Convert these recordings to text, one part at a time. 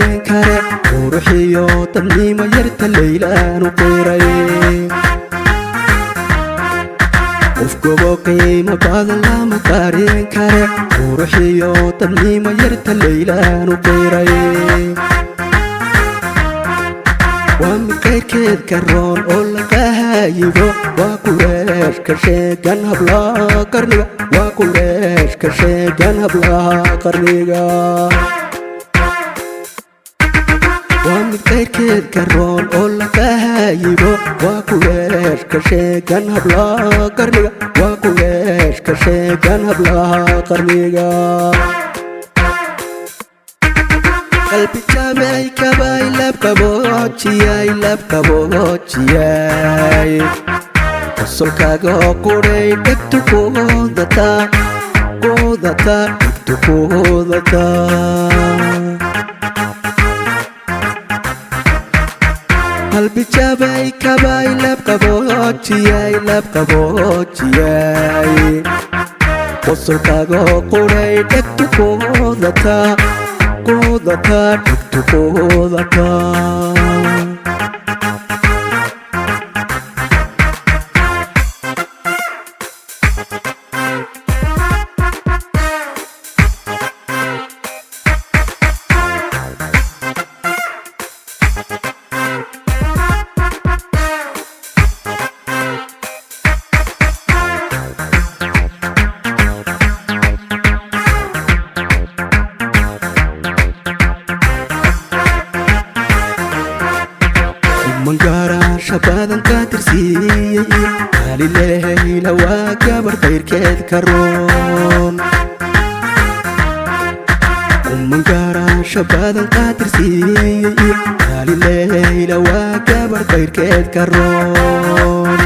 qarin kare quruxiyo dadnimo yarta laylaan u qiray qofkuba qiimo badan lama qarin kare quruxiyo dadnimo yarta laylaan u qiray waa mid qayrkeed karoon oo laga hayigo waa kureeshka sheegan hablaha qarniga waa kureeshka sheegan hablaha qarniga waa mid qayrkeed karoon oo laga hayigo waa kureeshka sheegan hablaha qarniga waa kureeshka sheegan hablaha qarniga qalbi jaamay kabay lab qaboojiyay qosolkaaga quray dhegtu kuudata dhegtu kuudata qalbi jaamay kabay lab qaboojiyay qosolkaaga quray dhegtu kuudata dhegtu kuudata mangaarasha badan ka tirsiiyey halileyla waa gabar qayrkeed karoon mangaarasha badan ka tirsiiyey halileyla waa gabar qayrkeed karoon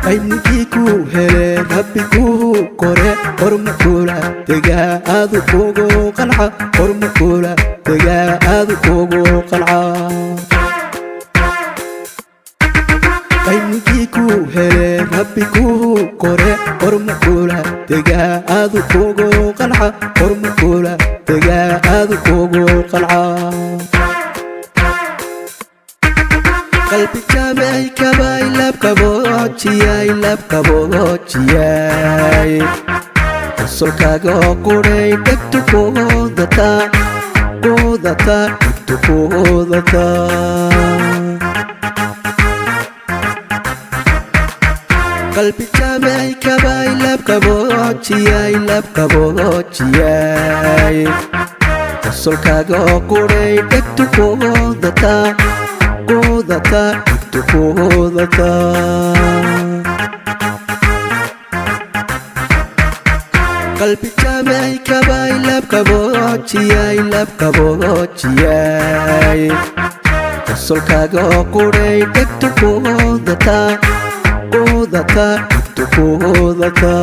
ayninkii ku hele rabbi kuu qore horma kula degaa adu kugu qanca horma kula degaa adu kugu qanca ayninkii ku hele rabbi kuu qore horma kula degaa adu kugu qanca horma kula degaa adu kugu qanca qalbi jaamay kabay lab qaboojiyay qosolkaaga quray dhegtu kuudata dhegtu kuudata qalbi jaamay kabay lab qaboojiyay qosolkaaga quray dhegtu kuudata dhegtu kuudata qalbi jaamay kabay lab qaboojiyay qosolkaaga quray dhegtu kuudata dhegtu kuudata